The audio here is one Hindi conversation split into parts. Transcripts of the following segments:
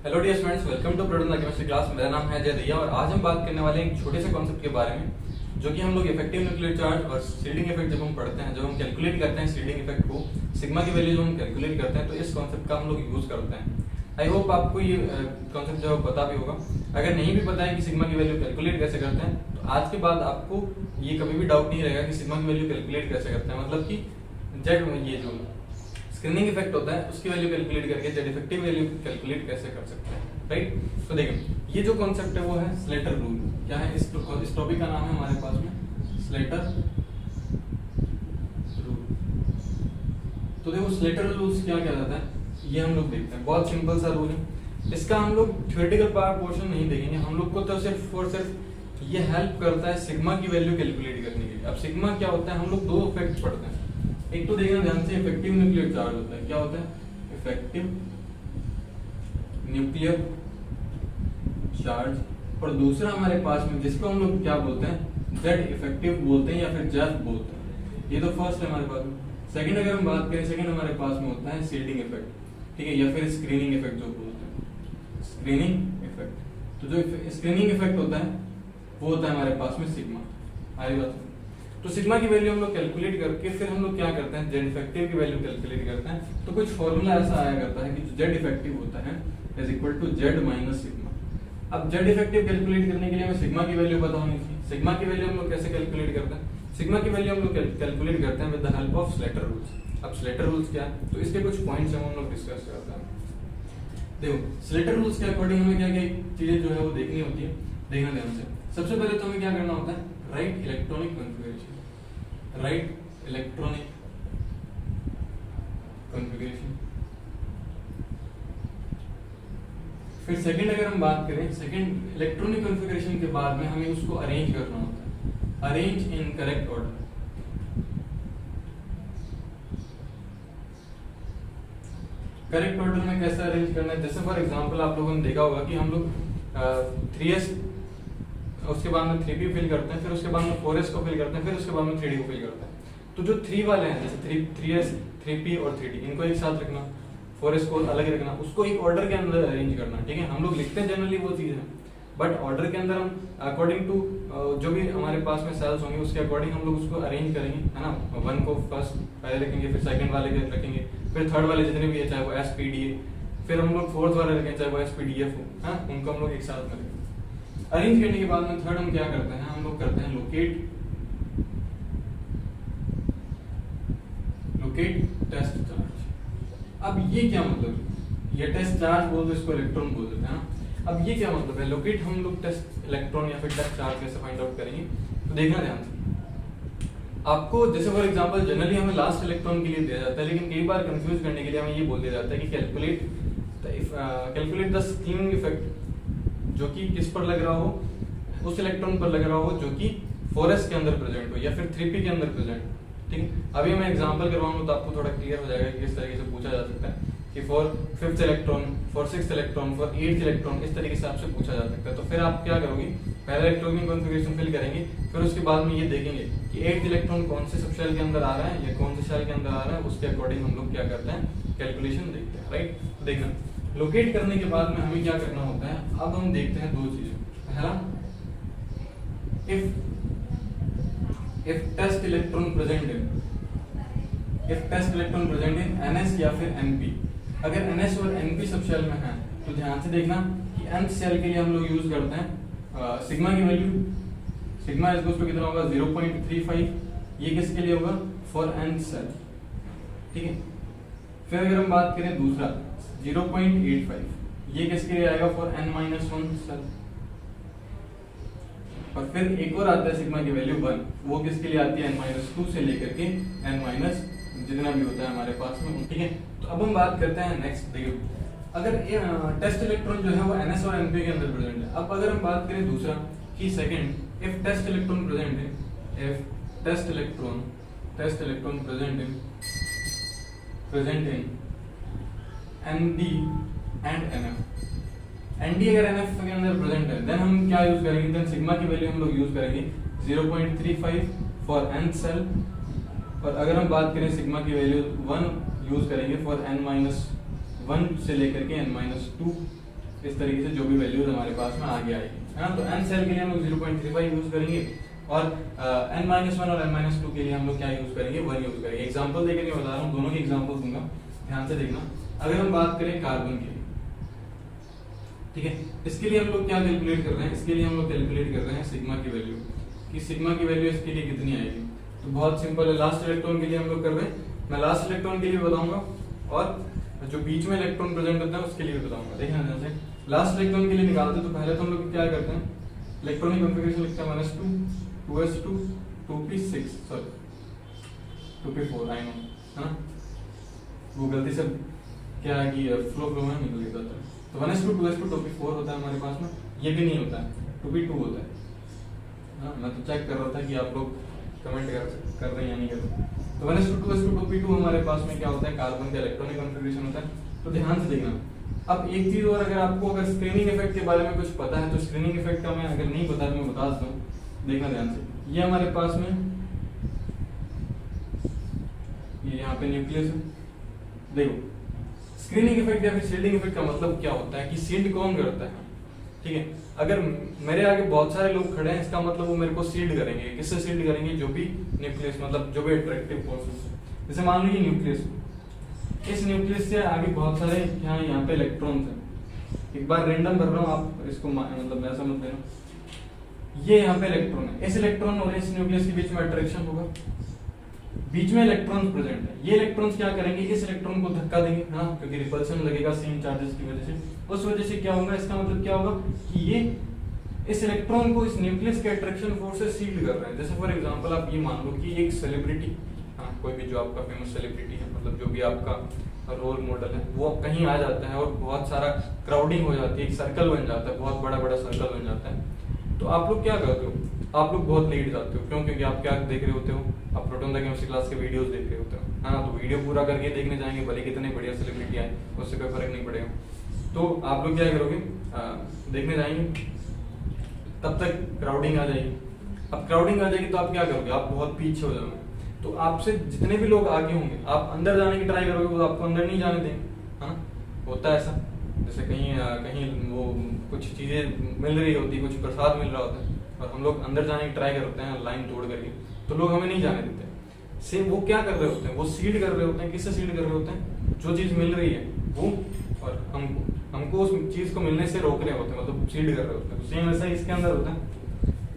Hello dear students, welcome to product chemistry class. मेरा नाम है जय दैया और आज हम बात करने वाले हैं एक छोटे से कॉन्सेप्ट के बारे में जो कि हम लोग इफेक्टिव न्यूक्लियर चार्ज और शील्डिंग इफेक्ट जब हम पढ़ते हैं, जब हम कैलकुलेट करते हैं शील्डिंग इफेक्ट को, सिग्मा की वैल्यू जो हम कैलकुलेट करते हैं तो इस कॉन्सेप्ट का हम लोग यूज करते हैं। आई होप आपको ये कॉन्सेप्ट जो है पता भी होगा। अगर नहीं भी पता है कि सिग्मा की वैल्यू कैलकुलेट कैसे करते हैं तो आज के बाद आपको ये कभी भी डाउट नहीं रहेगा कि सिग्मा की वैल्यू कैलकुलेट कैसे करते हैं। मतलब कि जेड ये जो स्क्रीनिंग इफेक्ट होता है उसकी वैल्यू कैलकुलेट करके जेड इफेक्टिव वैल्यू कैलकुलेट कैसे कर सकते हैं, राइट। तो देखिए ये जो कॉन्सेप्ट है वो है स्लेटर रूल। क्या है इस टॉपिक का नाम है हमारे पास में स्लेटर रूल। तो देखो स्लेटर रूल्स क्या कहलाता है ये हम लोग देखते हैं। बहुत सिंपल सा रूल है। इसका हम लोग थ्योरेटिकल पार्ट पोर्शन नहीं देखेंगे। हम लोग को तो सिर्फ और सिर्फ ये हेल्प करता है सिग्मा की वैल्यू कैलकुलेट करने के लिए। अब सिग्मा क्या होता है, हम लोग दो इफेक्ट पढ़ते हैं। एक तो देखना ध्यान से, इफेक्टिव न्यूक्लियर चार्ज होता है। क्या होता है इफेक्टिव न्यूक्लियर चार्ज, और दूसरा हमारे पास में जिसको हम लोग क्या बोलते हैं जेड इफेक्टिव बोलते हैं या फिर जेफ बोलते हैं। ये तो फर्स्ट है हमारे पास में। सेकंड अगर हम बात करें, सेकंड हमारे पास में होता है शील्डिंग इफेक्ट, ठीक है, या फिर स्क्रीनिंग इफेक्ट जो बोलते हैं स्क्रीनिंग इफेक्ट। तो जो स्क्रीनिंग इफेक्ट होता है वो होता है हमारे पास में सिग्मा। आई बात। तो सिग्मा की वैल्यू हम लोग कैलकुलेट करके फिर हम लोग क्या करते हैं जेड इफेक्टिव की वैल्यू कैलकुलेट करते हैं। तो कुछ फॉर्मूला ऐसा आया करता है कि जो जेड इफेक्टिव होता है is equal to Z minus sigma. अब जेड इफेक्टिव कैलकुलेट करने के लिए हमें सिग्मा की वैल्यू पता होनी चाहिए। सिग्मा की वैल्यू हम लोग कैसे कैलकुलेट करते हैं? सिग्मा की वैल्यू हम लोग कैलकुलेट करते हैं with the help of Slater rules. अब स्लेटर रूल्स क्या है तो इसके कुछ पॉइंट्स हम लोग डिस्कस करते हैं। देखो स्लेटर रूल्स के अकॉर्डिंग हमें क्या क्या चीजें जो है वो देखनी होती है। देखना ध्यान से। सबसे पहले तो हमें क्या करना होता है right electronic configuration. Right electronic configuration. फिर सेकंड अगर हम बात करें, सेकंड इलेक्ट्रॉनिक कॉन्फ़िगरेशन के बाद में हमें उसको अरेंज करना होता है। Arrange in correct order. Correct order में कैसे अरेंज करना है? जैसे फॉर एग्जांपल आप लोगों ने देखा होगा कि हम लोग 3s उसके बाद में 3p फिल करते हैं, फिर उसके बाद में 4s को फिल करते हैं, फिर उसके बाद में 3d को फिल करते हैं। तो जो 3 वाले हैं जैसे 3s 3p और 3d इनको एक साथ रखना, 4s को अलग रखना, उसको एक ऑर्डर के अंदर अरेंज करना, ठीक है। हम लोग लिखते हैं जनरली वो चीज है, बट ऑर्डर के अंदर हम अकॉर्डिंग टू जो भी हमारे पास में सेल्स होंगे उसके अकॉर्डिंग हम लोग उसको अरेंज करेंगे, है ना। 1 को फर्स्ट पहले रखेंगे, फिर सेकंड वाले के रखेंगे, फिर थर्ड वाले जितने भी है चाहे वो spd है, फिर हम लोग फोर्थ वाले रखेंगे चाहे वो spdf हो, हाँ उनको हम लोग एक साथ में रखेंगे। अरेंज करने के बाद में थर्ड हम क्या करते हैं, हम लोग करते हैं लोकेट टेस्ट चार्ज। अब ये क्या मतलब, ये टेस्ट चार्ज बोल दो, इसको इलेक्ट्रॉन बोल देते हैं। अब ये क्या मतलब है लोकेट, हम लोग टेस्ट इलेक्ट्रॉन या फिर टेस्ट चार्ज कैसे फाइंड आउट करेंगे? तो देखना ध्यान से। आपको जैसे फॉर एग्जांपल जनरली हमें लास्ट इलेक्ट्रॉन के लिए दिया जाता है, लेकिन कई बार कंफ्यूज करने के लिए हमें ये बोल दिया जाता है कि कैलकुलेट द स्क्रीनिंग इफेक्ट, जो कि किस पर लग रहा हो, उस इलेक्ट्रॉन पर लग रहा हो जो कि 4s के अंदर प्रेजेंट हो या फिर 3p के अंदर प्रेजेंट हो, ठीक है। अभी मैं एग्जांपल करवाऊंगा तो आपको थोड़ा क्लियर हो जाएगा कि किस तरीके से पूछा जा सकता है कि for 5th electron, for 6th electron, for 8th electron, इस तरीके से आपसे पूछा जा सकता है। तो फिर आप क्या करोगे, पहले इलेक्ट्रॉनिक कॉन्फ़िगरेशन फिल करेंगे, फिर उसके बाद में ये देखेंगे कि 8th इलेक्ट्रॉन कौन से सब शेल के अंदर आ रहा है या कौन से शेल के अंदर आ रहा है, उसके अकॉर्डिंग हम लोग क्या करते हैं कैलकुलेशन देखते हैं, राइट। देखना लोकेट करने के बाद में हमें क्या करना होता है। अब हम देखते हैं दो चीजें। पहला, if test electron present in ns या फिर np, अगर ns और np सब शेल में है तो ध्यान से देखना कि nth शेल के लिए हम लोग यूज करते हैं सिग्मा की value. Sigma is equal to कितना होगा 0.35। ये किसके लिए होगा फॉर nth शेल, ठीक है। फिर अगर हम बात करें दूसरा 0.85, ये किसके लिए आएगा फॉर n-1 शेल। और फिर एक और आता है सिग्मा की वैल्यू 1, वो किसके लिए आती है n-2 से लेकर के n- जितना भी होता है हमारे पास में, ठीक है। तो अब हम बात करते हैं नेक्स्ट। देखिए अगर टेस्ट इलेक्ट्रॉन जो है वो ns और np के अंदर प्रेजेंट है। अब अगर हम बात करें दूसरा कि second, if test electron present है, if test electron present in nd and nf, nd अगर nf के अंदर प्रेजेंट है देन हम क्या यूज करेंगे, देन सिग्मा की वैल्यू हम लोग यूज करेंगे 0.35 फॉर nth सेल, और अगर हम बात करें सिग्मा की वैल्यू 1 यूज करेंगे फॉर n-1 से लेकर के n-2 इस तरीके से जो भी वैल्यूज हमारे पास में आगे आएगी, है ना। तो n सेल के लिए हम लोग 0.35 यूज करेंगे और n-1 और n-2 के लिए हम लोग क्या यूज करेंगे, 1 यूज करेंगे। एग्जांपल देकर मैं बता रहा हूँ, दोनों के एग्जांपल दूंगा, ध्यान से देखना। अगर हम बात करें कार्बन की, ठीक है, इसके लिए हम लोग क्या कैलकुलेट कर रहे हैं, इसके लिए हम लोग कैलकुलेट कर रहे हैं सिग्मा की वैल्यू, कि सिग्मा की वैल्यू इसके लिए कितनी आएगी। तो बहुत सिंपल है, लास्ट इलेक्ट्रॉन के लिए हम लोग कर रहे हैं, मैं लास्ट इलेक्ट्रॉन के लिए बताऊंगा और जो बीच में इलेक्ट्रॉन प्रेजेंट होता है उसके लिए बताऊंगा। देखना ध्यान से, लास्ट इलेक्ट्रॉन के लिए निकालते तो पहले तो हम लोग क्या करते हैं, इलेक्ट्रॉनिक कॉन्फ़िगरेशन लिखते हैं 1s2 2s2 2p6 sorry 2p4 I know, है ना, वो गलती से क्या है कि फ्लो में निकल गया था। तो 1s2 2s2 2p4 होता है हमारे पास में, ये भी नहीं होता है, 2p2 होता है। हाँ, मैं तो चेक कर रहा था कि आप लोग कमेंट कर रहे हैं या नहीं कर रहे। तो 1s2 2s2 2p2 हमारे पास में क्या होता है, कार्बन का इलेक्ट्रॉनिक कॉन्फ़िगरेशन होता है। तो ध्यान से देखना। अब एक चीज और, अगर आपको अगर स्क्रीनिंग इफेक्ट के बारे में कुछ पता है तो स्क्रीनिंग इफेक्ट का मैं अगर नहीं पता तो मैं बता देता हूँ, देखना ध्यान से। ये हमारे पास में ये यहाँ पे न्यूक्लियस है, देखो स्क्रीनिंग इफेक्ट या फिर शील्डिंग इफेक्ट का मतलब क्या होता है कि शील्ड कौन करता है, ठीक है। अगर मेरे आगे बहुत सारे लोग खड़े हैं, इसका मतलब वो मेरे को शील्ड करेंगे। किससे शील्ड करेंगे, जो भी न्यूक्लियस मतलब जो भी अट्रैक्टिव फोर्सेस है। जैसे मान लीजिए न्यूक्लियस, इस न्यूक्लियस से आगे बहुत सारे यहाँ पे इलेक्ट्रॉन्स हैं। एक बार रेंडम भर रहा हूँ, आप इसको मतलब ऐसा मत लेना। ये यहाँ पे इलेक्ट्रॉन है, इस इलेक्ट्रॉन और इस न्यूक्लियस के बीच में अट्रैक्शन होगा, बीच में इलेक्ट्रॉन प्रेजेंट है। ये इलेक्ट्रॉन्स क्या करेंगे, इस इलेक्ट्रॉन को धक्का देंगे, हाँ, क्योंकि रिपल्शन लगेगा सेम चार्जेस की वजह से। उस वजह से क्या होगा, इसका मतलब क्या होगा कि ये इस इलेक्ट्रॉन को इस न्यूक्लियस के अट्रैक्शन फोर्स से शील्ड कर रहे हैं। जैसे फॉर एग्जांपल आप ये मान लो कि एक सेलिब्रिटी, हाँ, कोई भी जो आपका फेमस सेलिब्रिटी है, मतलब जो भी आपका रोल मॉडल है, वो कहीं आ जाता है और बहुत सारा क्राउडिंग हो जाती है, एक सर्कल बन जाता है, बहुत बड़ा बड़ा सर्कल बन जाता है। तो आप लोग क्या करते हो, आप लोग बहुत लेट जाते हो। क्यों? क्योंकि आप क्या देख रहे होते हो, आप प्रोटॉन द केमिस्ट्री क्लास के वीडियोस देख रहे होते हो, हाँ। तो वीडियो पूरा करके देखने जाएंगे, भले कितने बढ़िया सेलिब्रिटी आए, उससे कोई फर्क नहीं पड़ेगा। तो आप लोग क्या करोगे, देखने जाएंगे, तब तक क्राउडिंग आ जाएगी। अब क्राउडिंग आ जाएगी तो आप क्या करोगे, आप बहुत पीछे हो जाओगे। तो आपसे जितने भी लोग आगे होंगे, आप अंदर जाने की ट्राई करोगे, वो आपको अंदर नहीं जाने देंगे, हाँ। होता है ऐसा, जैसे कहीं कहीं वो कुछ चीजें मिल रही होती, कुछ प्रसाद मिल रहा होता है और हम लोग अंदर जाने की ट्राई करते हैं लाइन तोड़ करके, तो लोग हमें नहीं जाने देते। सेम वो क्या कर रहे होते हैं, वो सीड कर रहे होते हैं। किससे सीड कर रहे होते हैं, जो चीज मिल रही है वो, और हमको उस चीज को मिलने से रोक रहे होते हैं, मतलब सीड कर रहे होते हैं। सेम ऐसा ही इसके अंदर होता है।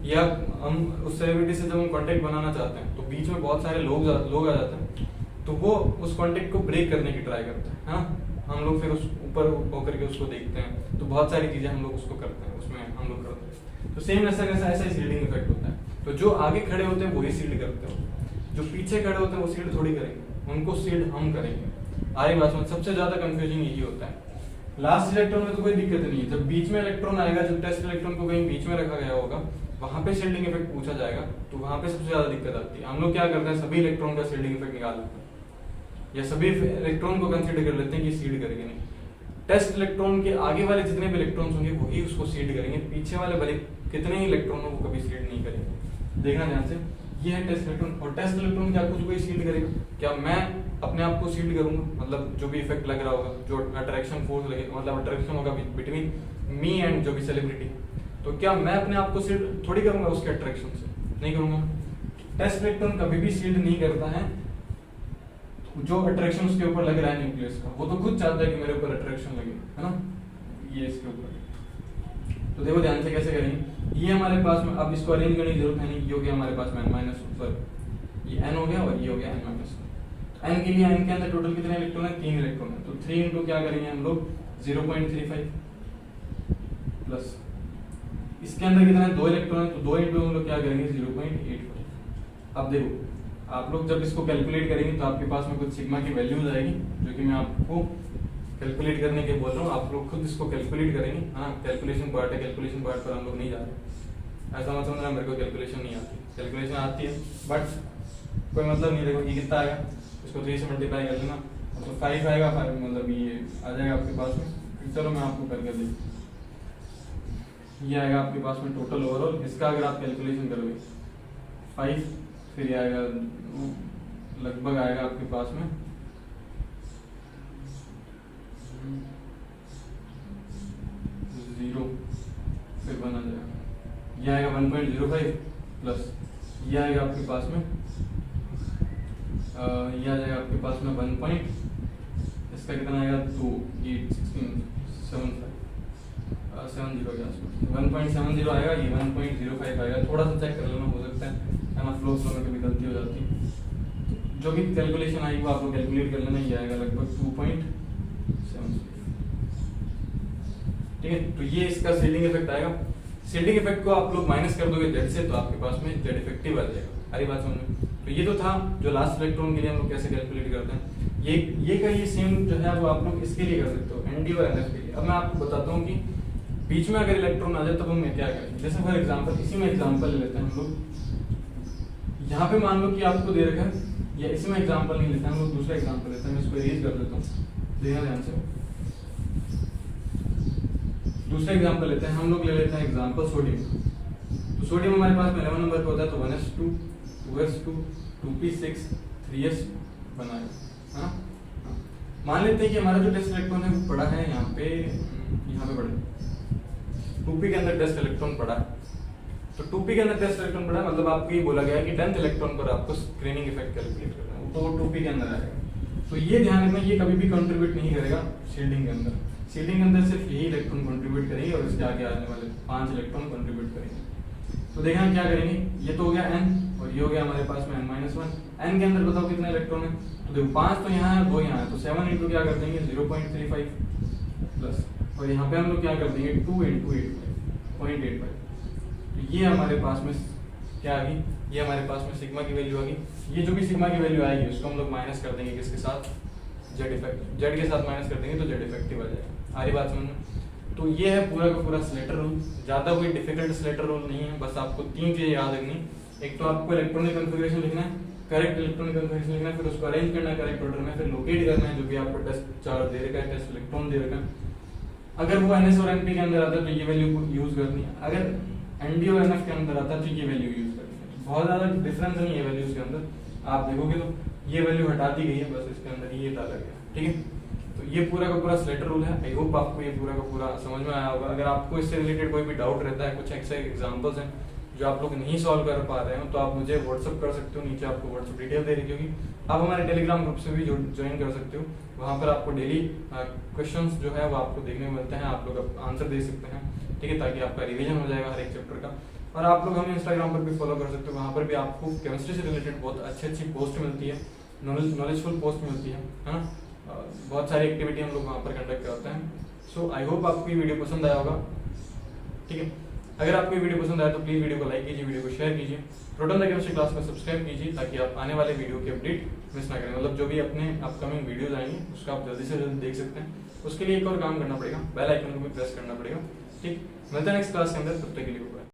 या हम उस सेलिब्रिटी से जब हम कांटेक्ट बनाना चाहते हैं तो बीच में बहुत सारे लोग आ जाते हैं, तो वो उस कांटेक्ट को ब्रेक करने की ट्राई करते हैं, हाँ। हम लोग फिर उस ऊपर होकर के उसको देखते हैं, तो बहुत सारी चीजें हम लोग उसको करते हैं, उसमें हम लोग करते हैं। तो सेम ऐसा ही सील्डिंग इफेक्ट होता है। तो जो आगे खड़े होते हैं वही सील्ड करते हैं, जो पीछे खड़े होते हैं वो सील्ड थोड़ी करेंगे, उनको सील्ड हम करेंगे। आगे बात में सबसे ज्यादा कंफ्यूजिंग यही होता है। लास्ट इलेक्ट्रॉन में तो कोई दिक्कत नहीं है, जब बीच में इलेक्ट्रॉन आएगा, जब टेस्ट इलेक्ट्रॉन को कहीं बीच में रखा गया होगा, वहां पे शील्डिंग इफेक्ट पूछा जाएगा, तो वहां पे सबसे ज्यादा दिक्कत आती है। हम लोग क्या करते हैं, सभी इलेक्ट्रॉन का शील्डिंग इफेक्ट निकाल लेते हैं, या सभी इलेक्ट्रॉन को कंसीडर कर लेते हैं कि सीड करेंगे। नहीं, टेस्ट इलेक्ट्रॉन के आगे वाले जितने भी इलेक्ट्रॉन्स होंगे वही उसको सीड करेंगे, पीछे वाले भले कितने ही इलेक्ट्रॉन हो वो कभी सीड नहीं करेंगे। देखना ध्यान से, ये है टेस्ट इलेक्ट्रॉन। और टेस्ट इलेक्ट्रॉन क्या कुछ कोई सीड करेगा क्या, मैं अपने आप को सीड करूंगा, मतलब जो भी इफेक्ट लग रहा होगा, जो अट्रैक्शन फोर्स लगेगा, मतलब अट्रैक्शन होगा बिटवीन मी एंड जो भी सेलिब्रिटी, तो क्या मैं अपने आप को सील्ड थोड़ी करूंगा उसके अट्रैक्शन से, नहीं करूंगा। टेस्ट इलेक्ट्रॉन कभी भी सील्ड नहीं करता है जो अट्रैक्शन उसके ऊपर लग रहा है न्यूक्लियस का, वो तो खुद चाहता है कि मेरे ऊपर अट्रैक्शन लगे, है ना, ये इसके ऊपर। तो देखो ध्यान से कैसे करेंगे, ये हमारे पास में, अब इसको अरेंज करने की जरूरत है नहीं, ये हो गया हमारे पास में ये n हो गया और ये हो गया n-1। n के लिए n के अंदर टोटल कितने इलेक्ट्रॉन है, 3 इलेक्ट्रॉन है। तो 3 इंटू क्या करेंगे हम लोग 0.35 प्लस इसके अंदर कितना है, 2 इलेक्ट्रॉन है, तो 2 इंटू हम लोग क्या करेंगे 0.85। अब देखो आप लोग जब इसको कैलकुलेट करेंगे तो आपके पास में कुछ सिग्मा की वैल्यूज आएगी, जो कि मैं आपको कैलकुलेट करने के बोल रहा हूँ, आप लोग खुद इसको कैलकुलेट करेंगे, हाँ। कैलकुलेशन पार्ट है, कैलकुलेशन पार्ट पर हम लोग नहीं जा रहे, ऐसा मत समझना मेरे को कैलकुलेशन नहीं आती, कैलकुलेशन आती है बट कोई मतलब नहीं। देखो ये कितना आएगा, इसको 3 से मल्टीप्लाई कर देना, तो 5 आएगा, 5 मतलब ये आ जाएगा आपके पास में। चलो मैं आपको करके देख, ये आएगा आपके पास में टोटल ओवरऑल, इसका अगर आप कैलकुलेशन करोगे 5, फिर ये आएगा लगभग आएगा आपके पास में 5 1.05 प्लस ये आएगा आपके पास में ये आ जाएगा आपके पास में 1 पॉइंट, इसका कितना आएगा 70 के आसपास 1.70 आएगा, ये 1.05 आएगा। थोड़ा सा चेक कर लेना, हो सकता है ना फ्लो में कभी गलती हो जाती है। जो भी कैलकुलेशन आएगी वो आप लोग कैलकुलेट कर लेना, ये आएगा लगभग 2.7। ठीक है, तो ये इसका शील्डिंग इफेक्ट आएगा। शील्डिंग इफेक्ट को आप लोग माइनस कर दोगे जेड से, तो आपके पास में जेड इफेक्टिव आ जाएगा। सारी बात समझ में। तो ये तो था जो लास्ट इलेक्ट्रॉन के लिए हम लोग कैसे कैलकुलेट करते हैं। ये का ये सेम जो है वो आप लोग इसके लिए कर सकते हो, एनडी और एनएफ के लिए। अब मैं आपको बताता हूँ कि बीच में अगर इलेक्ट्रॉन आ जाए तो हम क्या करें। जैसे फॉर एग्जांपल इसी में एग्जांपल ले लेते हैं हम लोग। यहाँ पे मान लो कि आपको दे रखा है, या इसमें एग्जांपल नहीं लेते हैं हम लोग, दूसरा एग्जांपल लेते हैं। मैं इसको इरेज कर देता हूँ, देखना ध्यान से। दूसरा एग्जांपल लेते हैं हम लोग, ले लेते हैं एग्जांपल सोडियम। तो सोडियम हमारे पास में 11 नंबर पे होता है, तो 1s2 2s2 2p6 3s बनाएगा, हाँ। मान लेते हैं कि हमारा जो टेस्ट इलेक्ट्रॉन है वो पड़ा है यहाँ पे पड़ा 2p के अंदर टेस्ट इलेक्ट्रॉन पड़ा है। तो 2p के अंदर टेस्ट इलेक्ट्रॉन पड़ा है, मतलब आपको ये बोला गया है कि 10th इलेक्ट्रॉन पर आपको स्क्रीनिंग इफेक्ट कैलकुलेट करना है, तो 2p के अंदर आएगा। तो ये ध्यान रखना, ये कभी भी कंट्रीब्यूट नहीं करेगा शील्डिंग के अंदर। शील्डिंग के अंदर सिर्फ यही इलेक्ट्रॉन कंट्रीब्यूट करेंगे और इसके आगे आने वाले 5 इलेक्ट्रॉन कंट्रीब्यूट करेंगे। तो देखना क्या करेंगे, ये तो हो गया n और ये हो गया हमारे पास में n-1। n के अंदर बताओ कितने इलेक्ट्रॉन है, तो देखो 5 तो यहाँ है, 2 यहाँ है, तो 7 इंटू क्या कर देंगे 0.35 प्लस, और यहाँ पे हम लोग क्या कर देंगे 2 इंटू 0.85। तो ये हमारे पास में क्या आ गई, ये हमारे पास में सिग्मा की वैल्यू आ गई। ये जो भी सिग्मा की वैल्यू आएगी उसको हम लोग माइनस कर देंगे किसके साथ, जेड इफेक्ट, जेड के साथ माइनस कर देंगे तो जेड इफेक्टिव आ जाएगा। सारी बात समझ में। तो ये है पूरा का पूरा स्लेटर रूल। ज्यादा कोई डिफिकल्ट स्लेटर रूल नहीं है, बस आपको 3 चीजें याद रखनी। एक तो आपको इलेक्ट्रॉनिक कॉन्फ़िगरेशन लिखना है, करेक्ट इलेक्ट्रॉनिक कॉन्फ़िगरेशन लिखना है, फिर उसको अरेंज करना है करेक्ट ऑर्डर में, फिर लोकेट करना है जो भी आपको टेस्ट चार्ज दे रखा है, टेस्ट इलेक्ट्रॉन दे रखा है। अगर वो एनएस और एनपी के अंदर आता है तो ये वैल्यू यूज करनी है, अगर एनडी और एनएफ के अंदर आता है तो ये वैल्यू यूज करनी है। बहुत ज्यादा डिफरेंस नहीं है वैल्यूज के अंदर, आप देखोगे तो ये वैल्यू हटा दी गई है, बस इसके अंदर ये डाला गया। ठीक है, तो ये पूरा का पूरा स्लेटर रूल है। आई होप आपको ये पूरा का पूरा समझ में आया होगा। अगर आपको इससे रिलेटेड कोई भी डाउट रहता है, कुछ ऐसे एग्जांपल्स हैं जो आप लोग नहीं सॉल्व कर पा रहे हो, तो आप मुझे व्हाट्सअप कर सकते हो, नीचे आपको व्हाट्सअप डिटेल दे रही होगी। आप हमारे टेलीग्राम ग्रुप से भी ज्वाइन कर सकते हो, वहाँ पर आपको डेली क्वेश्चंस जो है वो आपको देखने को मिलते हैं, आप लोग आंसर दे सकते हैं। ठीक है, ताकि आपका रिविजन हो जाएगा हर एक चैप्टर का। और आप लोग हमें इंस्टाग्राम पर भी फॉलो कर सकते हो, वहाँ पर भी आपको केमिस्ट्री से रिलेटेड बहुत अच्छी पोस्ट मिलती है, नॉलेजफुल पोस्ट मिलती है ना। बहुत सारी एक्टिविटी हम लोग वहाँ पर कंडक्ट करते हैं। सो आई होप आपको ये वीडियो पसंद आया होगा। ठीक है, अगर आपको ये वीडियो पसंद आया तो प्लीज वीडियो को लाइक कीजिए, वीडियो को शेयर कीजिए, प्रोटॉन द केमिस्ट्री क्लास में सब्सक्राइब कीजिए, ताकि आप आने वाले वीडियो की अपडेट मिस ना करें। मतलब जो भी अपने अपकमिंग वीडियोज आएंगे उसका आप जल्दी से जल्दी देख सकते हैं। उसके लिए एक और काम करना पड़ेगा, बेल आइकन को भी प्रेस करना पड़ेगा। ठीक, मिलते हैं नेक्स्ट क्लास के अंदर, तब तक के लिए।